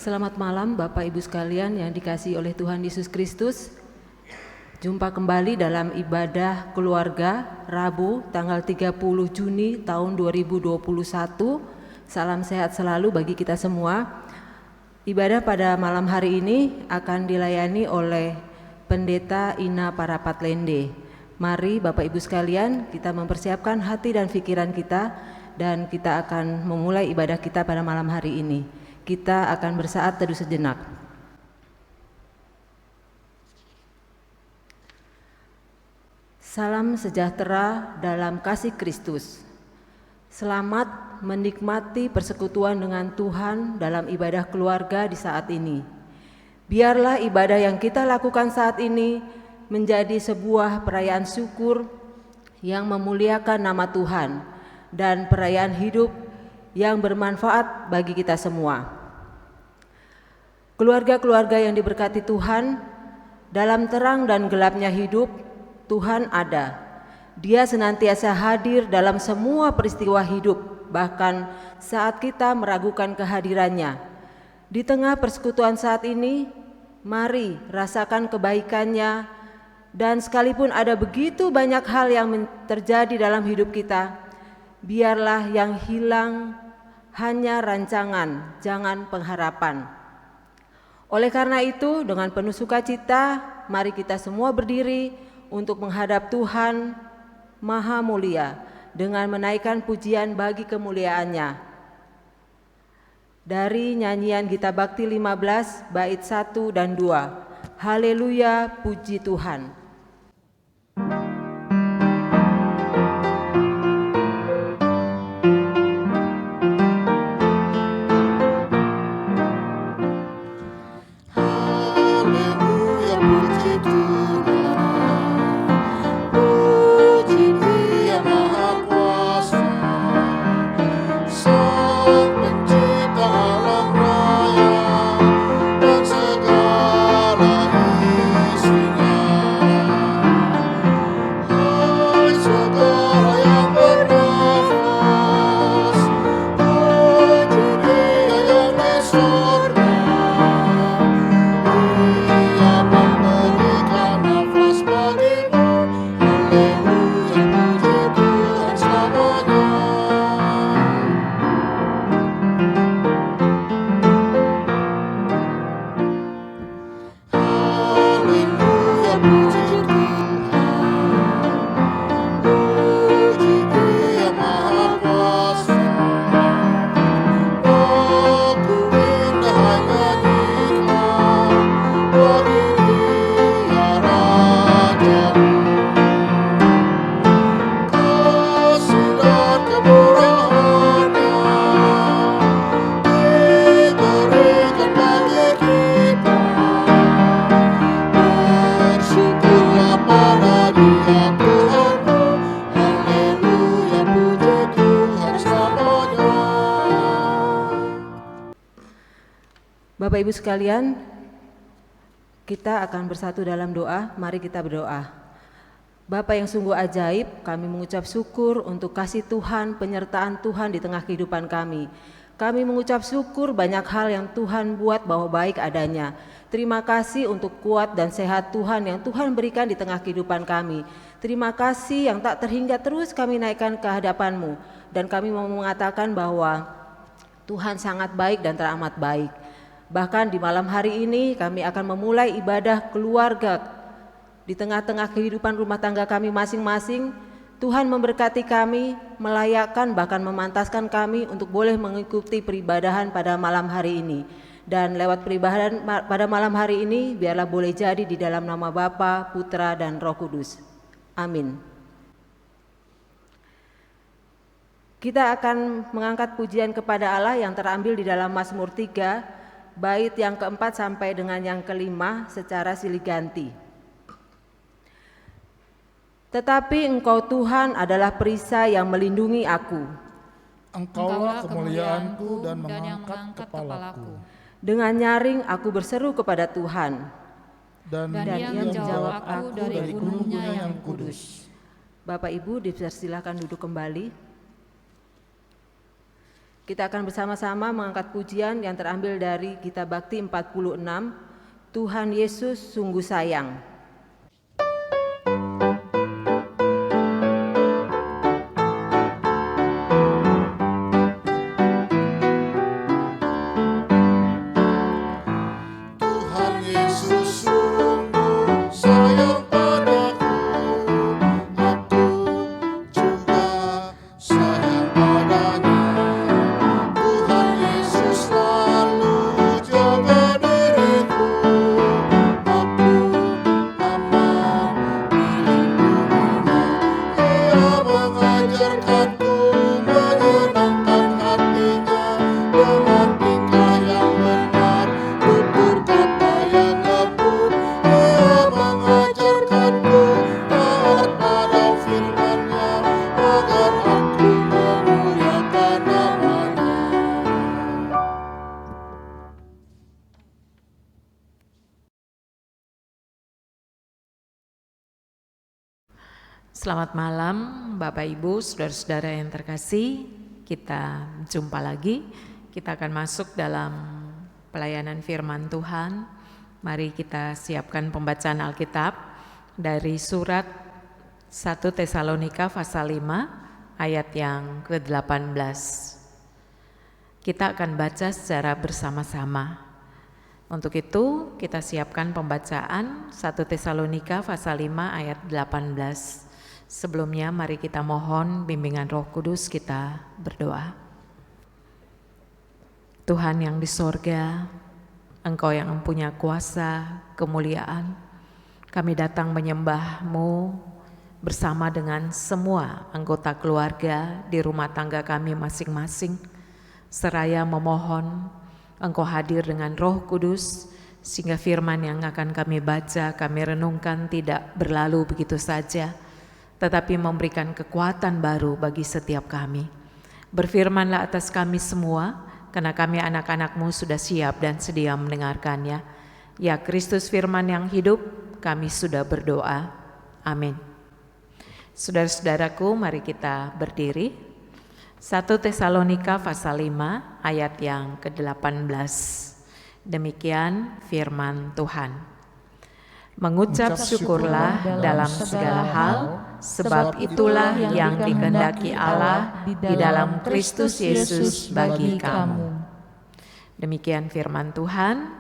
Selamat malam Bapak Ibu sekalian yang dikasihi oleh Tuhan Yesus Kristus. Jumpa kembali dalam ibadah keluarga Rabu tanggal 30 Juni tahun 2021. Salam sehat selalu bagi kita semua. Ibadah pada malam hari ini akan dilayani oleh Pendeta Ina Parapat Lende. Mari Bapak Ibu sekalian, kita mempersiapkan hati dan pikiran kita dan kita akan memulai ibadah kita pada malam hari ini. Kita akan bersaat teduh sejenak. Salam sejahtera dalam kasih Kristus. Selamat menikmati persekutuan dengan Tuhan dalam ibadah keluarga di saat ini. Biarlah ibadah yang kita lakukan saat ini menjadi sebuah perayaan syukur yang memuliakan nama Tuhan dan perayaan hidup yang bermanfaat bagi kita semua. Keluarga-keluarga yang diberkati Tuhan, dalam terang dan gelapnya hidup, Tuhan ada. Dia senantiasa hadir dalam semua peristiwa hidup, bahkan saat kita meragukan kehadirannya. Di tengah persekutuan saat ini, mari rasakan kebaikannya, dan sekalipun ada begitu banyak hal yang terjadi dalam hidup kita, biarlah yang hilang hanya rancangan, jangan pengharapan. Oleh karena itu, dengan penuh sukacita, mari kita semua berdiri untuk menghadap Tuhan Maha Mulia dengan menaikkan pujian bagi kemuliaannya. Dari nyanyian Gita Bakti 15 bait 1 dan 2. Haleluya, puji Tuhan. Bapak Ibu sekalian, kita akan bersatu dalam doa. Mari kita berdoa. Bapa yang sungguh ajaib, kami mengucap syukur untuk kasih Tuhan, penyertaan Tuhan di tengah kehidupan kami. Kami mengucap syukur banyak hal yang Tuhan buat bahwa baik adanya. Terima kasih untuk kuat dan sehat Tuhan yang Tuhan berikan di tengah kehidupan kami. Terima kasih yang tak terhingga terus kami naikkan ke hadapan-Mu. Dan kami mau mengatakan bahwa Tuhan sangat baik dan teramat baik. Bahkan di malam hari ini kami akan memulai ibadah keluarga di tengah-tengah kehidupan rumah tangga kami masing-masing. Tuhan memberkati kami, melayakkan bahkan memantaskan kami untuk boleh mengikuti peribadahan pada malam hari ini. Dan lewat peribadahan pada malam hari ini biarlah boleh jadi di dalam nama Bapa, Putra dan Roh Kudus. Amin. Kita akan mengangkat pujian kepada Allah yang terambil di dalam Mazmur 3 bait yang keempat sampai dengan yang kelima secara silih ganti. Tetapi Engkau Tuhan adalah perisai yang melindungi aku. Engkaulah kemuliaanku dan mengangkat kepalaku. Dengan nyaring aku berseru kepada Tuhan. Dan Dia menjawab aku dari gunung-Nya yang kudus. Bapak Ibu dipersilakan duduk kembali. Kita akan bersama-sama mengangkat pujian yang terambil dari Kitab Bakti 46, Tuhan Yesus sungguh sayang. Selamat malam Bapak Ibu, saudara-saudara yang terkasih. Kita jumpa lagi. Kita akan masuk dalam pelayanan firman Tuhan. Mari kita siapkan pembacaan Alkitab dari surat 1 Tesalonika pasal 5 ayat yang ke-18. Kita akan baca secara bersama-sama. Untuk itu kita siapkan pembacaan 1 Tesalonika pasal 5 ayat 18. Sebelumnya mari kita mohon bimbingan Roh Kudus, kita berdoa. Tuhan yang di sorga, Engkau yang mempunyai kuasa, kemuliaan, kami datang menyembah-Mu bersama dengan semua anggota keluarga di rumah tangga kami masing-masing, seraya memohon Engkau hadir dengan Roh Kudus, sehingga firman yang akan kami baca, kami renungkan tidak berlalu begitu saja, tetapi memberikan kekuatan baru bagi setiap kami. Berfirmanlah atas kami semua, karena kami anak-anak-Mu sudah siap dan sedia mendengarkannya. Ya Kristus firman yang hidup, kami sudah berdoa. Amin. Saudara-saudaraku, mari kita berdiri. 1 Tesalonika pasal 5 ayat yang ke-18. Demikian firman Tuhan. Mengucap syukurlah dalam segala hal, sebab itulah yang dikehendaki Allah di dalam Kristus Yesus bagi kamu. Demikian firman Tuhan.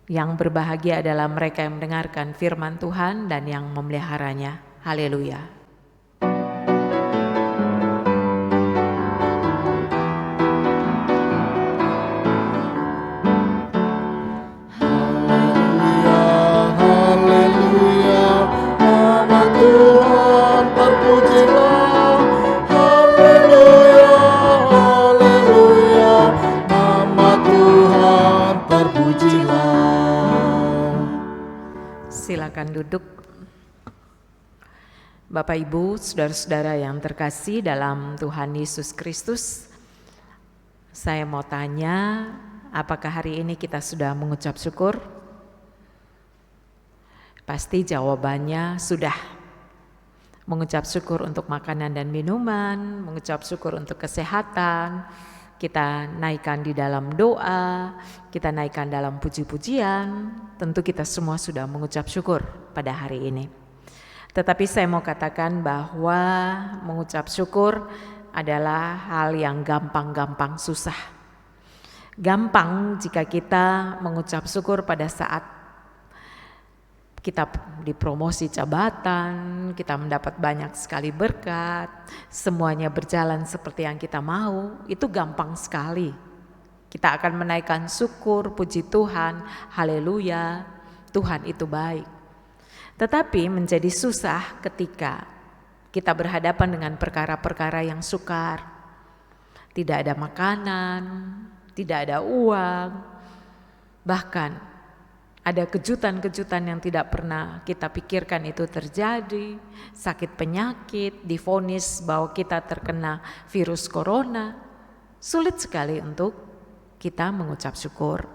Yang berbahagia adalah mereka yang mendengarkan firman Tuhan dan yang memeliharanya. Haleluya. Silakan duduk. Bapak Ibu, saudara-saudara yang terkasih dalam Tuhan Yesus Kristus, saya mau tanya, apakah hari ini kita sudah mengucap syukur? Pasti jawabannya sudah. Mengucap syukur untuk makanan dan minuman, mengucap syukur untuk kesehatan, kita naikkan di dalam doa, kita naikkan dalam puji-pujian, tentu kita semua sudah mengucap syukur pada hari ini. Tetapi saya mau katakan bahwa mengucap syukur adalah hal yang gampang-gampang susah. Gampang jika kita mengucap syukur pada saat kita dipromosi jabatan, kita mendapat banyak sekali berkat, semuanya berjalan seperti yang kita mau, itu gampang sekali. Kita akan menaikkan syukur, puji Tuhan, haleluya, Tuhan itu baik. Tetapi menjadi susah ketika kita berhadapan dengan perkara-perkara yang sukar. Tidak ada makanan, tidak ada uang, bahkan ada kejutan-kejutan yang tidak pernah kita pikirkan itu terjadi, sakit penyakit, divonis bahwa kita terkena virus corona. Sulit sekali untuk kita mengucap syukur.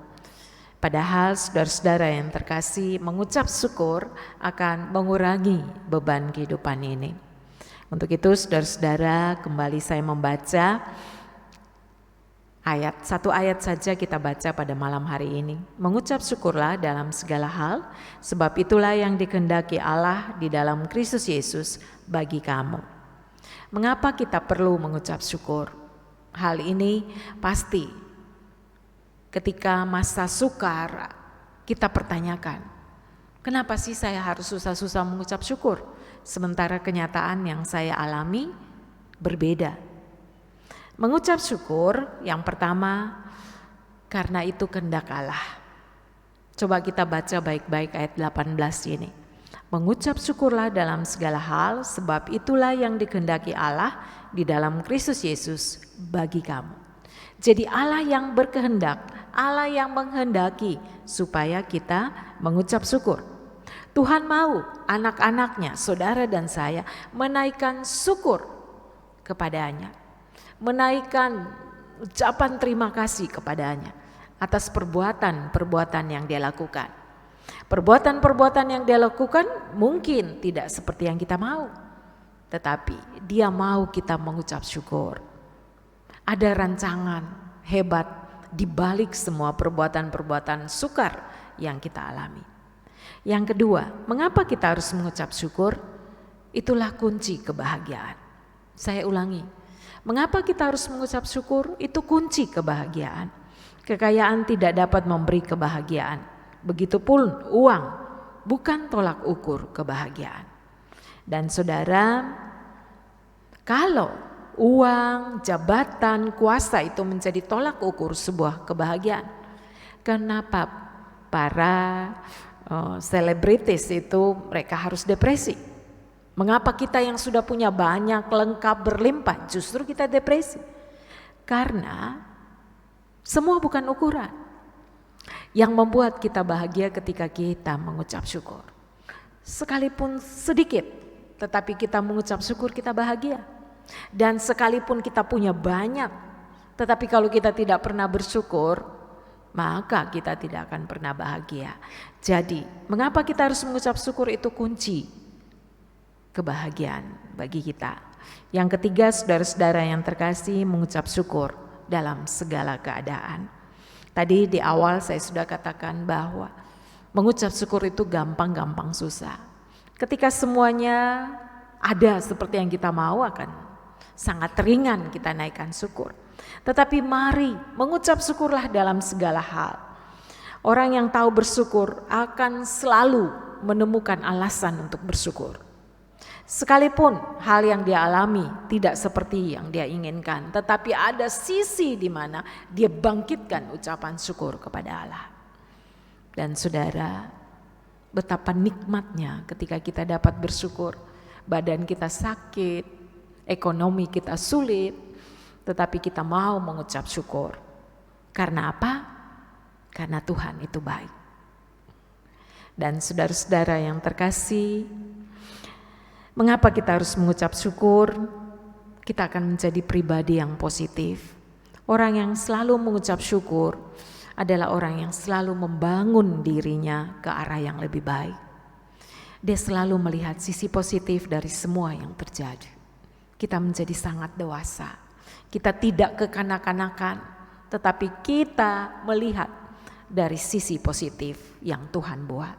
Padahal saudara-saudara yang terkasih, mengucap syukur akan mengurangi beban kehidupan ini. Untuk itu saudara-saudara, kembali saya membaca Satu ayat saja kita baca pada malam hari ini. Mengucap syukurlah dalam segala hal, sebab itulah yang dikehendaki Allah di dalam Kristus Yesus bagi kamu. Mengapa kita perlu mengucap syukur? Hal ini pasti ketika masa sukar kita pertanyakan, kenapa sih saya harus susah-susah mengucap syukur? Sementara kenyataan yang saya alami berbeda. Mengucap syukur yang pertama, karena itu kehendak Allah. Coba kita baca baik-baik ayat 18 ini. Mengucap syukurlah dalam segala hal, sebab itulah yang dikehendaki Allah di dalam Kristus Yesus bagi kamu. Jadi Allah yang berkehendak, Allah yang menghendaki supaya kita mengucap syukur. Tuhan mau anak-anaknya, saudara dan saya menaikkan syukur kepadanya. Menaikkan ucapan terima kasih kepadanya atas perbuatan-perbuatan yang dia lakukan. Perbuatan-perbuatan yang dia lakukan mungkin tidak seperti yang kita mau, tetapi dia mau kita mengucap syukur. Ada rancangan hebat di balik semua perbuatan-perbuatan sukar yang kita alami. Yang kedua, mengapa kita harus mengucap syukur? Itulah kunci kebahagiaan. Saya ulangi, mengapa kita harus mengucap syukur? Itu kunci kebahagiaan. Kekayaan tidak dapat memberi kebahagiaan. Begitupun uang bukan tolak ukur kebahagiaan. Dan saudara, kalau uang, jabatan, kuasa itu menjadi tolak ukur sebuah kebahagiaan, kenapa para selebritis itu mereka harus depresi? Mengapa kita yang sudah punya banyak, lengkap, berlimpah, justru kita depresi? Karena semua bukan ukuran. Yang membuat kita bahagia ketika kita mengucap syukur. Sekalipun sedikit, tetapi kita mengucap syukur kita bahagia. Dan sekalipun kita punya banyak, tetapi kalau kita tidak pernah bersyukur, maka kita tidak akan pernah bahagia. Jadi, mengapa kita harus mengucap syukur? Itu kunci kebahagiaan bagi kita. Yang ketiga, saudara-saudara yang terkasih, mengucap syukur dalam segala keadaan. Tadi di awal saya sudah katakan bahwa mengucap syukur itu gampang-gampang susah. Ketika semuanya ada seperti yang kita mau, akan sangat ringan kita naikkan syukur. Tetapi mari mengucap syukurlah dalam segala hal. Orang yang tahu bersyukur akan selalu menemukan alasan untuk bersyukur. Sekalipun hal yang dia alami tidak seperti yang dia inginkan, tetapi ada sisi di mana dia bangkitkan ucapan syukur kepada Allah. Dan saudara, betapa nikmatnya ketika kita dapat bersyukur. Badan kita sakit, ekonomi kita sulit, tetapi kita mau mengucap syukur. Karena apa? Karena Tuhan itu baik. Dan saudara-saudara yang terkasih, mengapa kita harus mengucap syukur? Kita akan menjadi pribadi yang positif. Orang yang selalu mengucap syukur adalah orang yang selalu membangun dirinya ke arah yang lebih baik. Dia selalu melihat sisi positif dari semua yang terjadi. Kita menjadi sangat dewasa. Kita tidak kekanak-kanakan, tetapi kita melihat dari sisi positif yang Tuhan buat.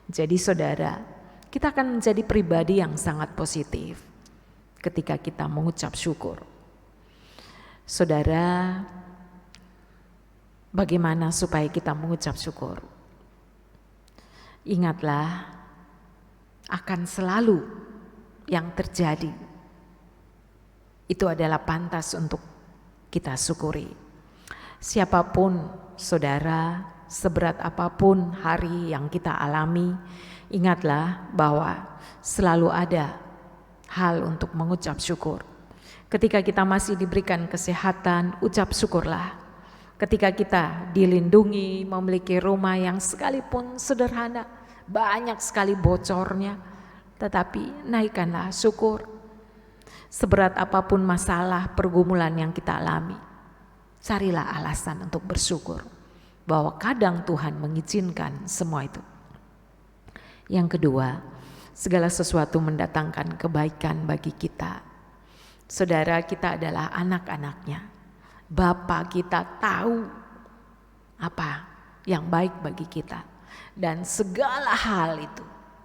Jadi saudara, kita akan menjadi pribadi yang sangat positif ketika kita mengucap syukur. Saudara, bagaimana supaya kita mengucap syukur? Ingatlah, akan selalu yang terjadi itu adalah pantas untuk kita syukuri. Siapapun saudara, seberat apapun hari yang kita alami, ingatlah bahwa selalu ada hal untuk mengucap syukur. Ketika kita masih diberikan kesehatan, ucap syukurlah. Ketika kita dilindungi, memiliki rumah yang sekalipun sederhana, banyak sekali bocornya, tetapi naikkanlah syukur. Seberat apapun masalah, pergumulan yang kita alami, carilah alasan untuk bersyukur bahwa kadang Tuhan mengizinkan semua itu. Yang kedua, segala sesuatu mendatangkan kebaikan bagi kita. Saudara, kita adalah anak-anaknya. Bapa kita tahu apa yang baik bagi kita, dan segala hal itu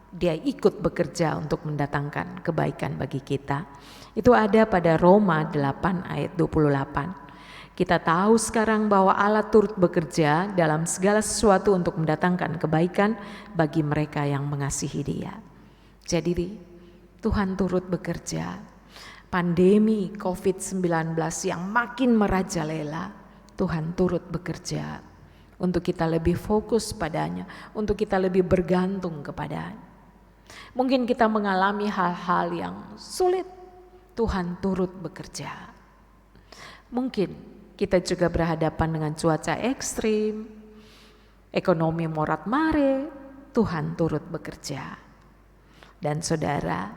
Dia ikut bekerja untuk mendatangkan kebaikan bagi kita. Itu ada pada Roma 8 ayat 28. Kita tahu sekarang bahwa Allah turut bekerja dalam segala sesuatu untuk mendatangkan kebaikan bagi mereka yang mengasihi Dia. Jadi Tuhan turut bekerja. Pandemi COVID-19 yang makin merajalela, Tuhan turut bekerja untuk kita lebih fokus padanya, untuk kita lebih bergantung kepadanya. Mungkin kita mengalami hal-hal yang sulit, Tuhan turut bekerja. Mungkin kita juga berhadapan dengan cuaca ekstrim, ekonomi morat-mare, Tuhan turut bekerja. Dan saudara,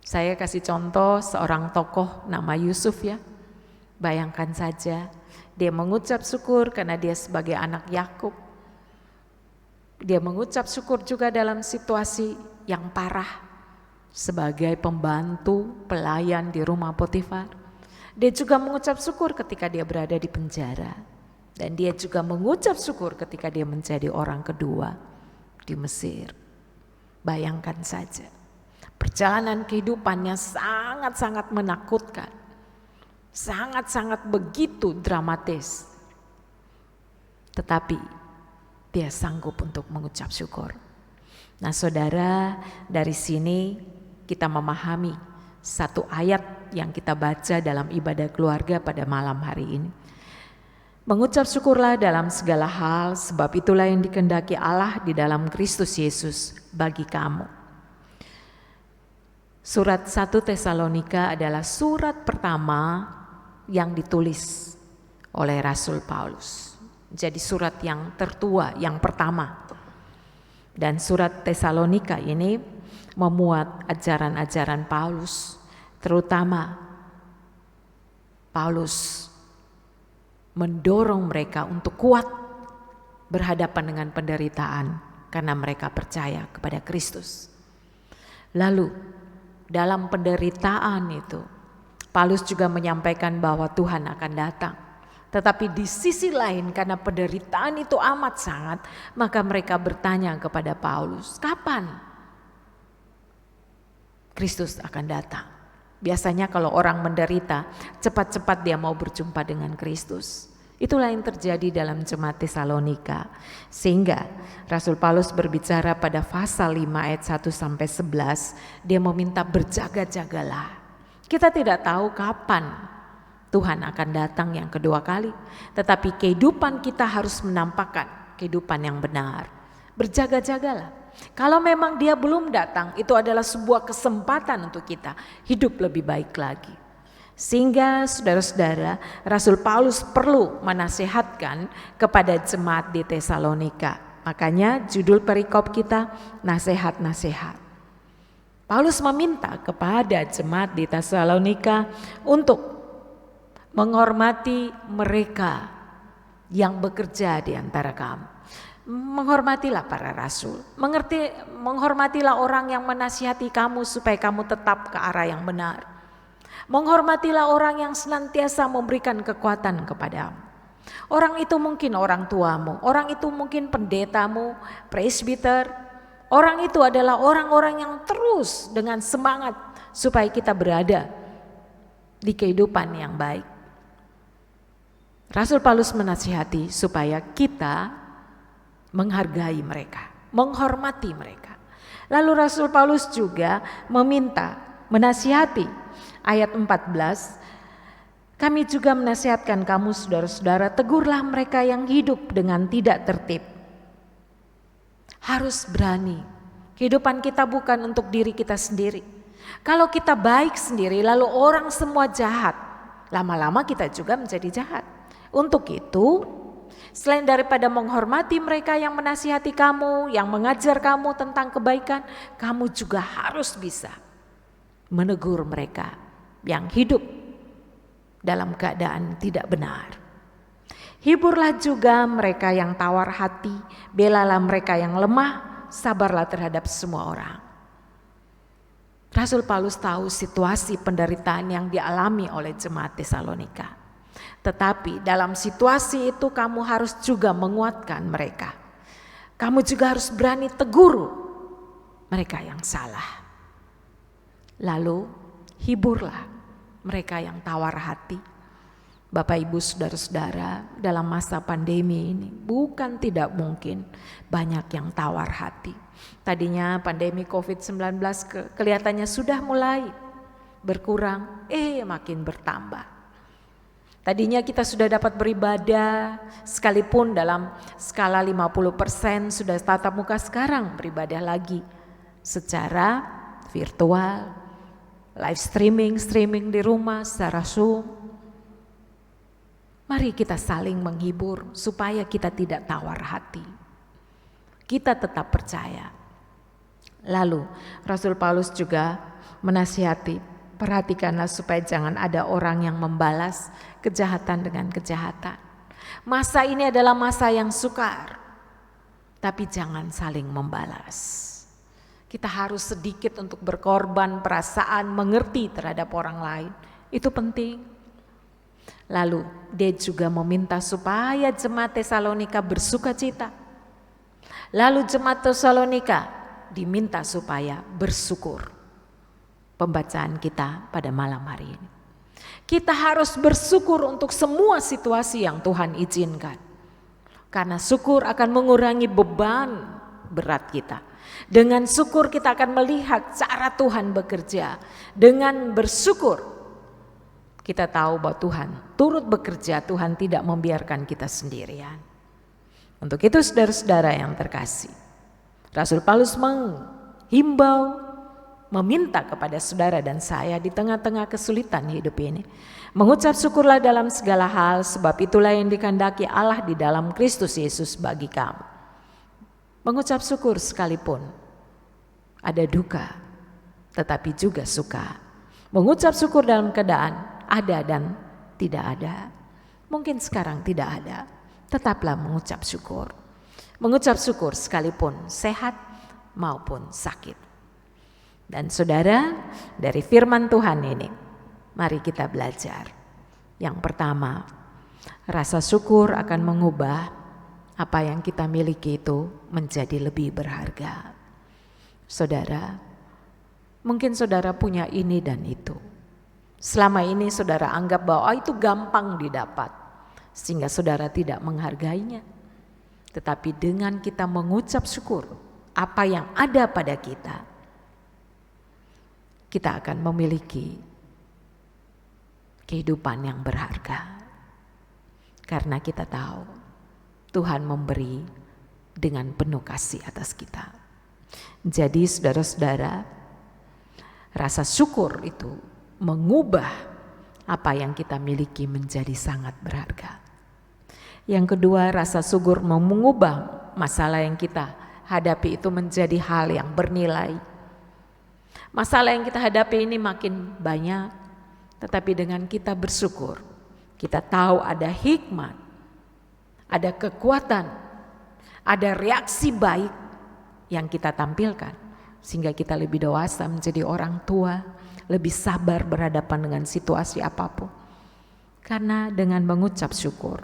saya kasih contoh seorang tokoh nama Yusuf ya. Bayangkan saja, dia mengucap syukur karena dia sebagai anak Yakub. Dia mengucap syukur juga dalam situasi yang parah sebagai pembantu pelayan di rumah Potifar. Dia juga mengucap syukur ketika dia berada di penjara. Dan dia juga mengucap syukur ketika dia menjadi orang kedua di Mesir. Bayangkan saja, perjalanan kehidupannya sangat-sangat menakutkan. Sangat-sangat begitu dramatis. Tetapi dia sanggup untuk mengucap syukur. Nah saudara, dari sini kita memahami satu ayat yang kita baca dalam ibadah keluarga pada malam hari ini. Mengucap syukurlah dalam segala hal, sebab itulah yang dikehendaki Allah di dalam Kristus Yesus bagi kamu. Surat 1 Tesalonika adalah surat pertama yang ditulis oleh Rasul Paulus. Jadi surat yang tertua, yang pertama. Dan surat Tesalonika ini memuat ajaran-ajaran Paulus, terutama Paulus mendorong mereka untuk kuat berhadapan dengan penderitaan karena mereka percaya kepada Kristus. Lalu dalam penderitaan itu Paulus juga menyampaikan bahwa Tuhan akan datang. Tetapi di sisi lain karena penderitaan itu amat sangat, maka mereka bertanya kepada Paulus, kapan Kristus akan datang? Biasanya kalau orang menderita, cepat-cepat dia mau berjumpa dengan Kristus. Itulah yang terjadi dalam jemaat Tesalonika. Sehingga Rasul Paulus berbicara pada pasal 5 ayat 1-11, dia meminta berjaga-jagalah. Kita tidak tahu kapan Tuhan akan datang yang kedua kali, tetapi kehidupan kita harus menampakkan kehidupan yang benar. Berjaga-jagalah. Kalau memang dia belum datang, itu adalah sebuah kesempatan untuk kita hidup lebih baik lagi. Sehingga saudara-saudara, Rasul Paulus perlu menasehatkan kepada jemaat di Tesalonika. Makanya judul perikop kita, nasihat-nasihat. Paulus meminta kepada jemaat di Tesalonika untuk menghormati mereka yang bekerja di antara kamu. Menghormatilah para rasul, menghormatilah orang yang menasihati kamu supaya kamu tetap ke arah yang benar. Menghormatilah orang yang senantiasa memberikan kekuatan kepadamu. Orang itu mungkin orang tuamu, orang itu mungkin pendetamu, presbiter. Orang itu adalah orang-orang yang terus dengan semangat supaya kita berada di kehidupan yang baik. Rasul Paulus menasihati supaya kita menghargai mereka, menghormati mereka. Lalu Rasul Paulus juga meminta, menasihati ayat 14, kami juga menasihatkan kamu saudara-saudara, tegurlah mereka yang hidup dengan tidak tertib. Harus berani. Kehidupan kita bukan untuk diri kita sendiri. Kalau kita baik sendiri lalu orang semua jahat, lama-lama kita juga menjadi jahat. Untuk itu, selain daripada menghormati mereka yang menasihati kamu, yang mengajar kamu tentang kebaikan, kamu juga harus bisa menegur mereka yang hidup dalam keadaan tidak benar. Hiburlah juga mereka yang tawar hati, belalah mereka yang lemah, sabarlah terhadap semua orang. Rasul Paulus tahu situasi penderitaan yang dialami oleh jemaat Tesalonika. Tetapi dalam situasi itu kamu harus juga menguatkan mereka. Kamu juga harus berani tegur mereka yang salah. Lalu hiburlah mereka yang tawar hati. Bapak Ibu Saudara-saudara, dalam masa pandemi ini bukan tidak mungkin banyak yang tawar hati. Tadinya pandemi COVID-19 kelihatannya sudah mulai berkurang, makin bertambah. Tadinya kita sudah dapat beribadah, sekalipun dalam skala 50% sudah tatap muka, sekarang beribadah lagi secara virtual, live streaming di rumah secara Zoom. Mari kita saling menghibur supaya kita tidak tawar hati. Kita tetap percaya. Lalu Rasul Paulus juga menasihati, perhatikanlah supaya jangan ada orang yang membalas kejahatan dengan kejahatan. Masa ini adalah masa yang sukar, tapi jangan saling membalas. Kita harus sedikit untuk berkorban perasaan, mengerti terhadap orang lain. Itu penting. Lalu dia juga meminta supaya jemaat Tesalonika bersuka cita. Lalu jemaat Tesalonika diminta supaya bersyukur. Pembacaan kita pada malam hari ini. Kita harus bersyukur untuk semua situasi yang Tuhan izinkan. Karena syukur akan mengurangi beban berat kita. Dengan syukur kita akan melihat cara Tuhan bekerja. Dengan bersyukur kita tahu bahwa Tuhan turut bekerja, Tuhan tidak membiarkan kita sendirian. Untuk itu saudara-saudara yang terkasih, Rasul Paulus menghimbau, meminta kepada saudara dan saya di tengah-tengah kesulitan hidup ini. Mengucap syukurlah dalam segala hal, sebab itulah yang dikehendaki Allah di dalam Kristus Yesus bagi kamu. Mengucap syukur sekalipun ada duka, tetapi juga suka. Mengucap syukur dalam keadaan ada dan tidak ada. Mungkin sekarang tidak ada, tetaplah mengucap syukur. Mengucap syukur sekalipun sehat maupun sakit. Dan saudara, dari firman Tuhan ini, mari kita belajar. Yang pertama, rasa syukur akan mengubah apa yang kita miliki itu menjadi lebih berharga. Saudara, mungkin saudara punya ini dan itu. Selama ini saudara anggap bahwa itu gampang didapat, sehingga saudara tidak menghargainya. Tetapi dengan kita mengucap syukur apa yang ada pada kita, kita akan memiliki kehidupan yang berharga. Karena kita tahu Tuhan memberi dengan penuh kasih atas kita. Jadi saudara-saudara, rasa syukur itu mengubah apa yang kita miliki menjadi sangat berharga. Yang kedua, rasa syukur mengubah masalah yang kita hadapi itu menjadi hal yang bernilai. Masalah yang kita hadapi ini makin banyak, tetapi dengan kita bersyukur, kita tahu ada hikmat, ada kekuatan, ada reaksi baik yang kita tampilkan, sehingga kita lebih dewasa menjadi orang tua, lebih sabar berhadapan dengan situasi apapun. Karena dengan mengucap syukur,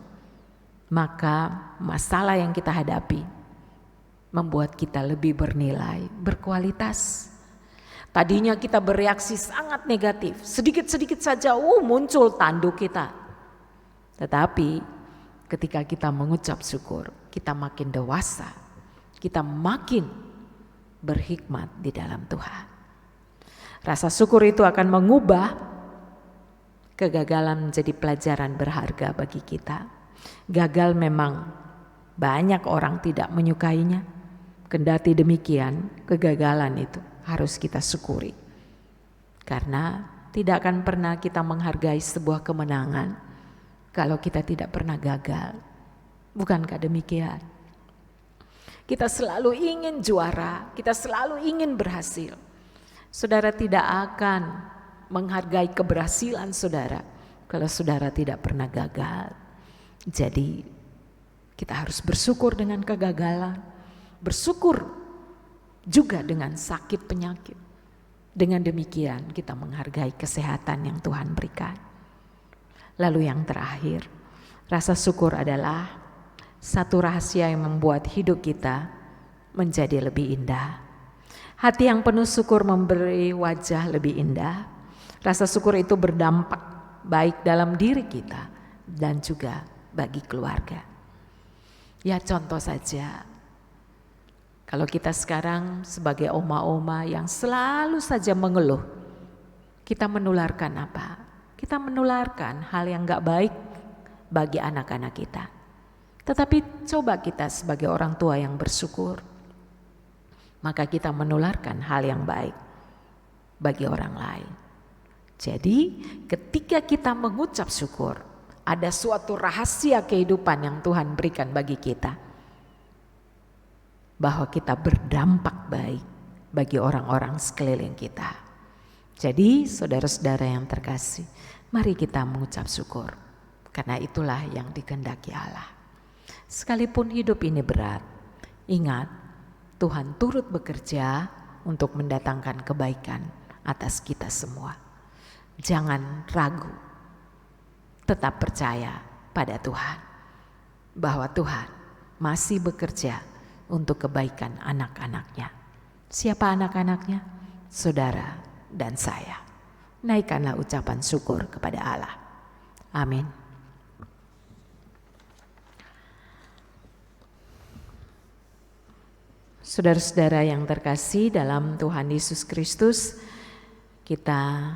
maka masalah yang kita hadapi membuat kita lebih bernilai, berkualitas. Tadinya kita bereaksi sangat negatif, sedikit-sedikit saja muncul tanduk kita. Tetapi ketika kita mengucap syukur, kita makin dewasa, kita makin berhikmat di dalam Tuhan. Rasa syukur itu akan mengubah kegagalan menjadi pelajaran berharga bagi kita. Gagal memang banyak orang tidak menyukainya. Kendati demikian, kegagalan itu harus kita syukuri. Karena tidak akan pernah kita menghargai sebuah kemenangan kalau kita tidak pernah gagal. Bukankah demikian? Kita selalu ingin juara, kita selalu ingin berhasil. Saudara tidak akan menghargai keberhasilan saudara kalau saudara tidak pernah gagal. Jadi kita harus bersyukur dengan kegagalan, bersyukur juga dengan sakit penyakit. Dengan demikian kita menghargai kesehatan yang Tuhan berikan. Lalu yang terakhir, rasa syukur adalah satu rahasia yang membuat hidup kita menjadi lebih indah. Hati yang penuh syukur memberi wajah lebih indah. Rasa syukur itu berdampak baik dalam diri kita dan juga bagi keluarga. Ya contoh saja, kalau kita sekarang sebagai oma-oma yang selalu saja mengeluh, kita menularkan apa? Kita menularkan hal yang gak baik bagi anak-anak kita. Tetapi coba kita sebagai orang tua yang bersyukur, maka kita menularkan hal yang baik bagi orang lain. Jadi ketika kita mengucap syukur, ada suatu rahasia kehidupan yang Tuhan berikan bagi kita, bahwa kita berdampak baik bagi orang-orang sekeliling kita. Jadi saudara-saudara yang terkasih, mari kita mengucap syukur, karena itulah yang dikehendaki Allah. Sekalipun hidup ini berat, ingat Tuhan turut bekerja untuk mendatangkan kebaikan atas kita semua. Jangan ragu, tetap percaya pada Tuhan, bahwa Tuhan masih bekerja untuk kebaikan anak-anaknya. Siapa anak-anaknya? Saudara dan saya. Naikkanlah ucapan syukur kepada Allah. Amin. Saudara-saudara yang terkasih dalam Tuhan Yesus Kristus, kita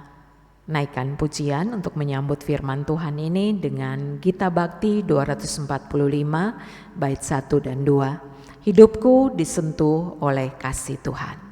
naikkan pujian untuk menyambut firman Tuhan ini dengan Gita Bakti 245 bait 1 dan 2. Hidupku disentuh oleh kasih Tuhan.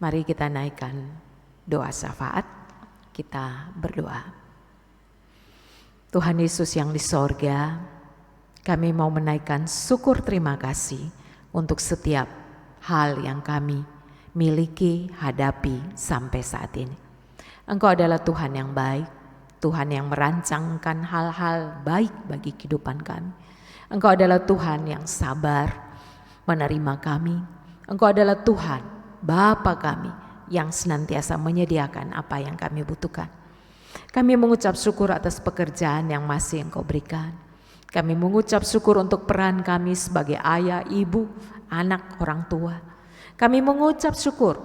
Mari kita naikkan doa syafaat, kita berdoa. Tuhan Yesus yang di sorga, kami mau menaikkan syukur terima kasih untuk setiap hal yang kami miliki, hadapi sampai saat ini. Engkau adalah Tuhan yang baik, Tuhan yang merancangkan hal-hal baik bagi kehidupan kami. Engkau adalah Tuhan yang sabar menerima kami. Engkau adalah Tuhan Bapa kami yang senantiasa menyediakan apa yang kami butuhkan. Kami mengucap syukur atas pekerjaan yang masih Engkau berikan. Kami mengucap syukur untuk peran kami sebagai ayah, ibu, anak, orang tua. Kami mengucap syukur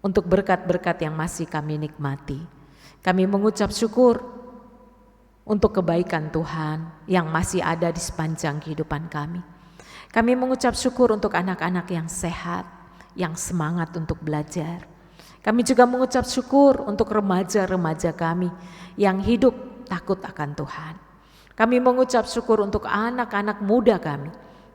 untuk berkat-berkat yang masih kami nikmati. Kami mengucap syukur untuk kebaikan Tuhan yang masih ada di sepanjang kehidupan kami. Kami mengucap syukur untuk anak-anak yang sehat, yang semangat untuk belajar. Kami juga mengucap syukur untuk remaja-remaja kami yang hidup takut akan Tuhan. Kami mengucap syukur untuk anak-anak muda kami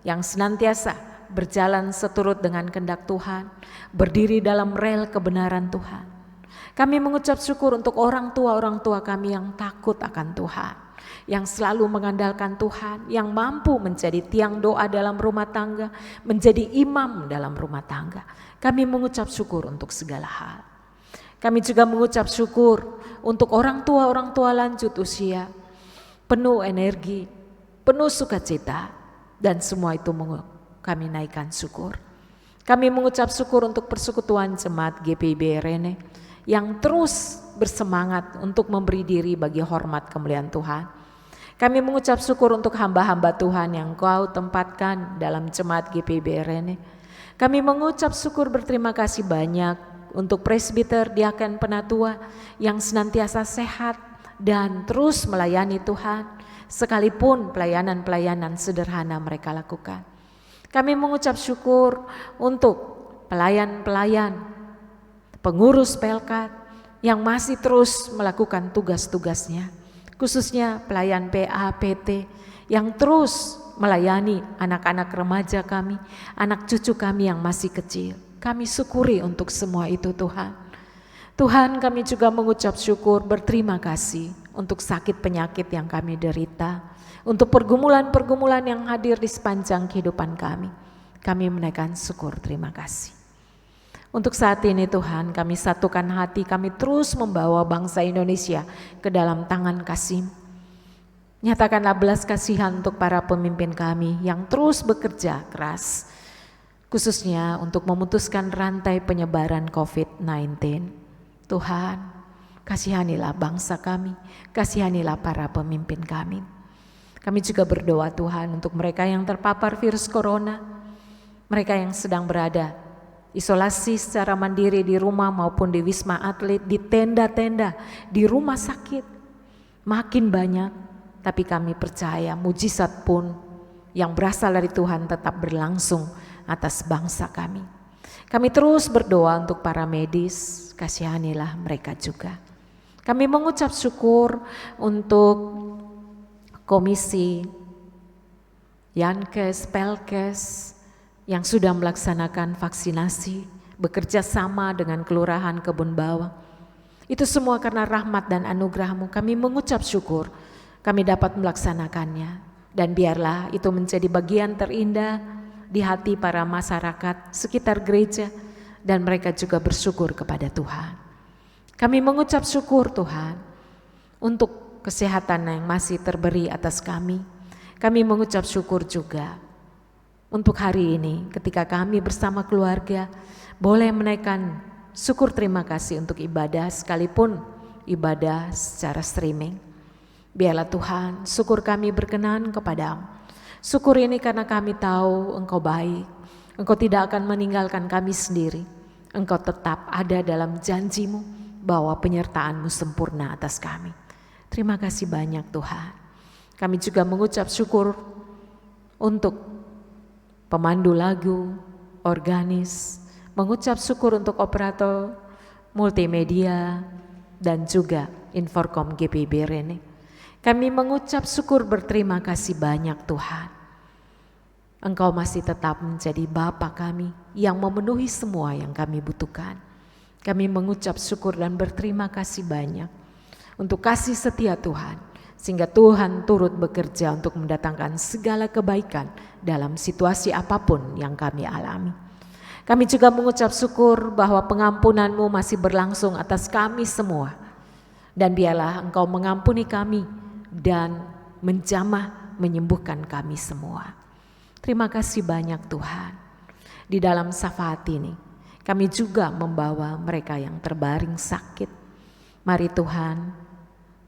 yang senantiasa berjalan seturut dengan kehendak Tuhan, berdiri dalam rel kebenaran Tuhan. Kami mengucap syukur untuk orang tua kami yang takut akan Tuhan, yang selalu mengandalkan Tuhan, yang mampu menjadi tiang doa dalam rumah tangga, menjadi imam dalam rumah tangga. Kami mengucap syukur untuk segala hal. Kami juga mengucap syukur untuk orang tua lanjut usia, penuh energi, penuh sukacita, dan semua itu kami naikkan syukur. Kami mengucap syukur untuk persekutuan jemaat GPIB Rene yang terus bersemangat untuk memberi diri bagi hormat kemuliaan Tuhan. Kami mengucap syukur untuk hamba-hamba Tuhan yang Kau tempatkan dalam jemaat GPIB Rene. Kami mengucap syukur berterima kasih banyak untuk presbiter, diaken, penatua yang senantiasa sehat dan terus melayani Tuhan, sekalipun pelayanan-pelayanan sederhana mereka lakukan. Kami mengucap syukur untuk pelayan-pelayan, pengurus Pelkat yang masih terus melakukan tugas-tugasnya, khususnya pelayan PA, PT yang terus melayani anak-anak remaja kami, anak cucu kami yang masih kecil. Kami syukuri untuk semua itu Tuhan. Tuhan, kami juga mengucap syukur berterima kasih untuk sakit penyakit yang kami derita, untuk pergumulan-pergumulan yang hadir di sepanjang kehidupan kami. Kami menaikkan syukur terima kasih. Untuk saat ini Tuhan, kami satukan hati, kami terus membawa bangsa Indonesia ke dalam tangan kasih. Nyatakanlah belas kasihan untuk para pemimpin kami yang terus bekerja keras, khususnya untuk memutuskan rantai penyebaran COVID-19. Tuhan, kasihanilah bangsa kami, kasihanilah para pemimpin kami. Kami juga berdoa Tuhan untuk mereka yang terpapar virus corona, mereka yang sedang berada isolasi secara mandiri di rumah maupun di Wisma Atlet, di tenda-tenda, di rumah sakit. Makin banyak, tapi kami percaya mujizat pun yang berasal dari Tuhan tetap berlangsung atas bangsa kami. Kami terus berdoa untuk para medis, kasihanilah mereka juga. Kami mengucap syukur untuk komisi Yankes, Pelkes yang sudah melaksanakan vaksinasi, bekerja sama dengan Kelurahan Kebun Bawang. Itu semua karena rahmat dan anugerah-Mu. Kami mengucap syukur kami dapat melaksanakannya. Dan biarlah itu menjadi bagian terindah di hati para masyarakat sekitar gereja, dan mereka juga bersyukur kepada Tuhan. Kami mengucap syukur Tuhan untuk kesehatan yang masih terberi atas kami. Kami mengucap syukur juga untuk hari ini ketika kami bersama keluarga boleh menaikkan syukur terima kasih untuk ibadah, sekalipun ibadah secara streaming. Biarlah Tuhan syukur kami berkenan kepadamu. Syukur ini karena kami tahu Engkau baik, Engkau tidak akan meninggalkan kami sendiri. Engkau tetap ada dalam janji-Mu bahwa penyertaan-Mu sempurna atas kami. Terima kasih banyak Tuhan. Kami juga mengucap syukur untuk pemandu lagu, organis, mengucap syukur untuk operator multimedia dan juga Inforkom GPIB Rene. Kami mengucap syukur berterima kasih banyak Tuhan. Engkau masih tetap menjadi Bapa kami yang memenuhi semua yang kami butuhkan. Kami mengucap syukur dan berterima kasih banyak untuk kasih setia Tuhan, sehingga Tuhan turut bekerja untuk mendatangkan segala kebaikan dalam situasi apapun yang kami alami. Kami juga mengucap syukur bahwa pengampunan-Mu masih berlangsung atas kami semua. Dan biarlah Engkau mengampuni kami dan menjamah menyembuhkan kami semua. Terima kasih banyak Tuhan. Di dalam syafaat ini kami juga membawa mereka yang terbaring sakit. Mari Tuhan,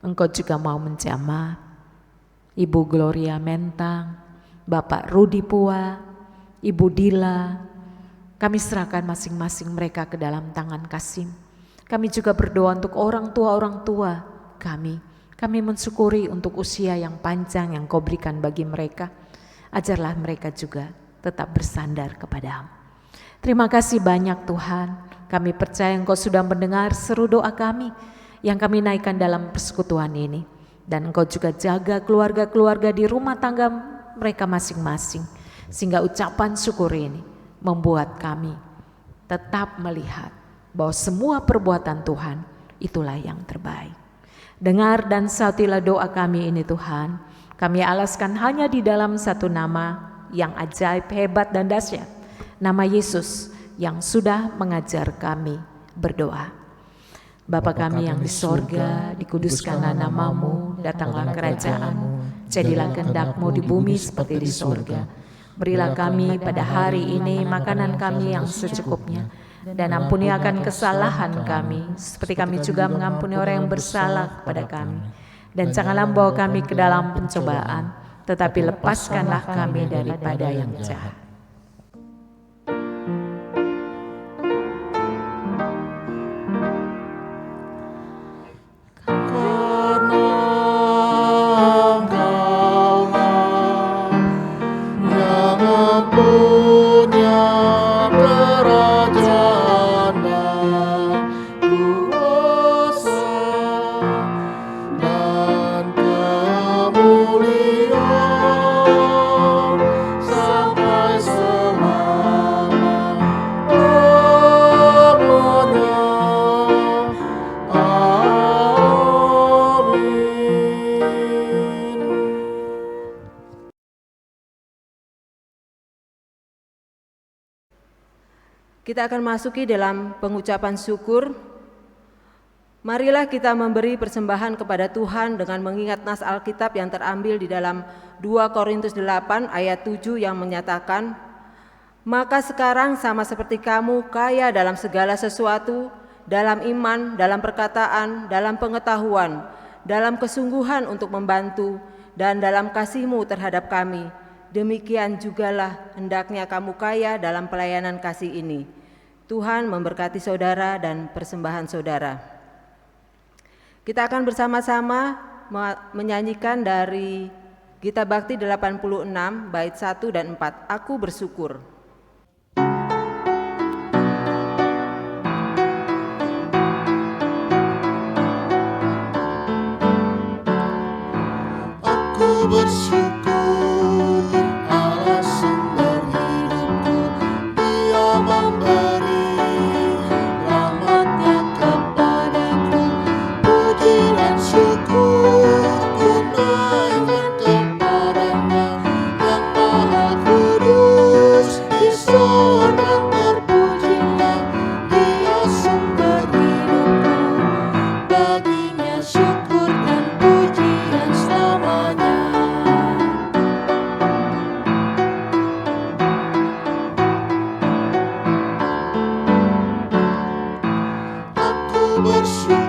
Engkau juga mau menjamah Ibu Gloria Mentang, Bapak Rudi Pua, Ibu Dila. Kami serahkan masing-masing mereka ke dalam tangan Kasim. Kami juga berdoa untuk orang tua kami. Kami mensyukuri untuk usia yang panjang yang Kau berikan bagi mereka. Ajarlah mereka juga tetap bersandar kepadamu. Terima kasih banyak Tuhan, kami percaya Engkau sudah mendengar seru doa kami yang kami naikkan dalam persekutuan ini. Dan Engkau juga jaga keluarga-keluarga di rumah tangga mereka masing-masing. Sehingga ucapan syukur ini membuat kami tetap melihat bahwa semua perbuatan Tuhan itulah yang terbaik. Dengar dan sautilah doa kami ini Tuhan. Kami alaskan hanya di dalam satu nama yang ajaib, hebat dan dahsyat. Nama Yesus yang sudah mengajar kami berdoa. Bapa kami yang di sorga, dikuduskanlah namamu, datanglah kerajaanmu, jadilah kehendak-mu di bumi seperti di sorga. Berilah kami pada hari ini makanan kami yang secukupnya, dan ampuni akan kesalahan kami, seperti kami juga mengampuni orang yang bersalah kepada kami. Dan janganlah membawa kami ke dalam pencobaan, tetapi lepaskanlah kami daripada yang jahat. Kita akan masuki dalam pengucapan syukur. Marilah kita memberi persembahan kepada Tuhan dengan mengingat nas Alkitab yang terambil di dalam 2 Korintus 8 ayat 7 yang menyatakan, "Maka sekarang sama seperti kamu kaya dalam segala sesuatu, dalam iman, dalam perkataan, dalam pengetahuan, dalam kesungguhan untuk membantu, dan dalam kasih-Mu terhadap kami. Demikian jugalah hendaknya kamu kaya dalam pelayanan kasih ini." Tuhan memberkati saudara dan persembahan saudara. Kita akan bersama-sama menyanyikan dari Gita Bakti 86 bait 1 dan 4, Aku Bersyukur. Aku bersyukur Allah sumber hidupku, Dia memberi rahmat-Nya kepadaku. Puji dan syukur ku naikkan kepada-Nya yang Maha Kudus di surga. Terpujilah Dia sumber hidupku, baginya syukur dan pujian selamanya. Aku bersyukur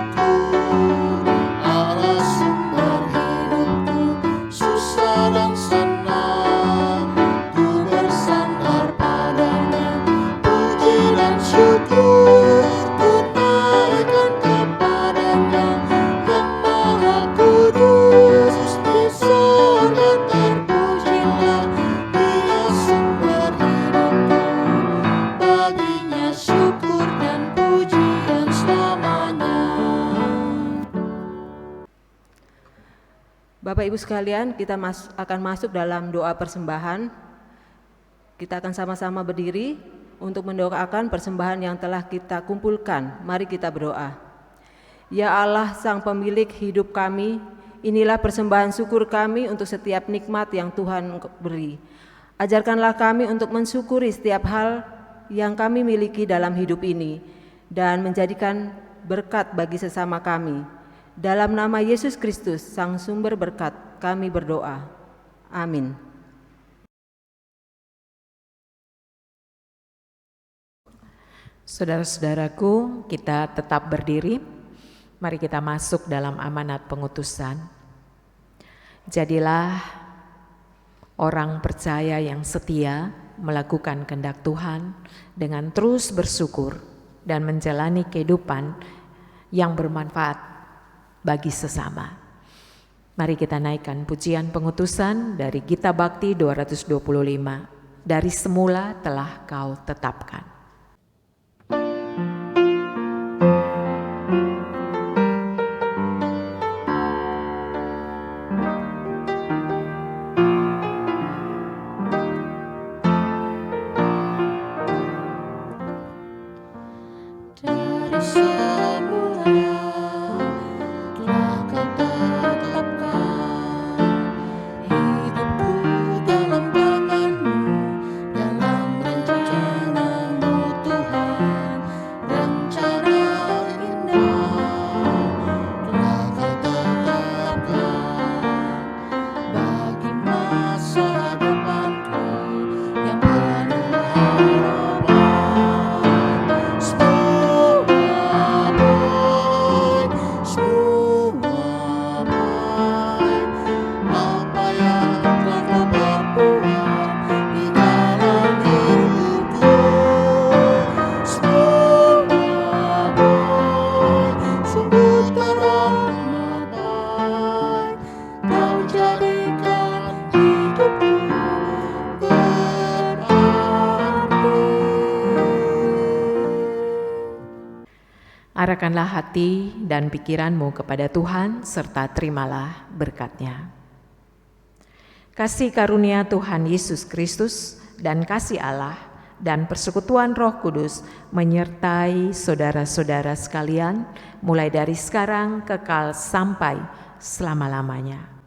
Allah sumber hidupku, susah dan senang ku bersandar pada-Nya. Puji dan syukur ku naikkan kepada-Nya yang Maha Kudus di surga. Terpujilah Dia sumber hidupku, baginya syukur dan pujian selamanya. Bapak Ibu sekalian, kita akan masuk dalam doa persembahan. Kita akan sama-sama berdiri untuk mendoakan persembahan yang telah kita kumpulkan. Mari kita berdoa. Ya Allah, Sang Pemilik hidup kami, inilah persembahan syukur kami untuk setiap nikmat yang Tuhan beri. Ajarkanlah kami untuk mensyukuri setiap hal yang kami miliki dalam hidup ini dan menjadikan berkat bagi sesama kami. Dalam nama Yesus Kristus, Sang Sumber Berkat, kami berdoa. Amin. Saudara-saudaraku, kita tetap berdiri. Mari kita masuk dalam amanat pengutusan. Jadilah orang percaya yang setia melakukan kehendak Tuhan dengan terus bersyukur dan menjalani kehidupan yang bermanfaat bagi sesama. Mari kita naikkan pujian pengutusan dari Gita Bakti 225 dari semula telah Kau tetapkan. Dari semula telah Kau tetapkan hidupku dalam tangan-Mu, dalam rencana-Mu Tuhan. Rencana indah telah Kau tetapkan bagi masa depanku yang penuh harapan. Apa yang telah Kau perbuat di dalam hidupku, semua sungguh teramat. Kau jadikan hidupku berarti. Arahkanlah hati dan pikiranmu kepada Tuhan serta terimalah berkat-Nya. Kasih karunia Tuhan Yesus Kristus dan kasih Allah dan persekutuan Roh Kudus menyertai saudara-saudara sekalian mulai dari sekarang kekal sampai selama-lamanya.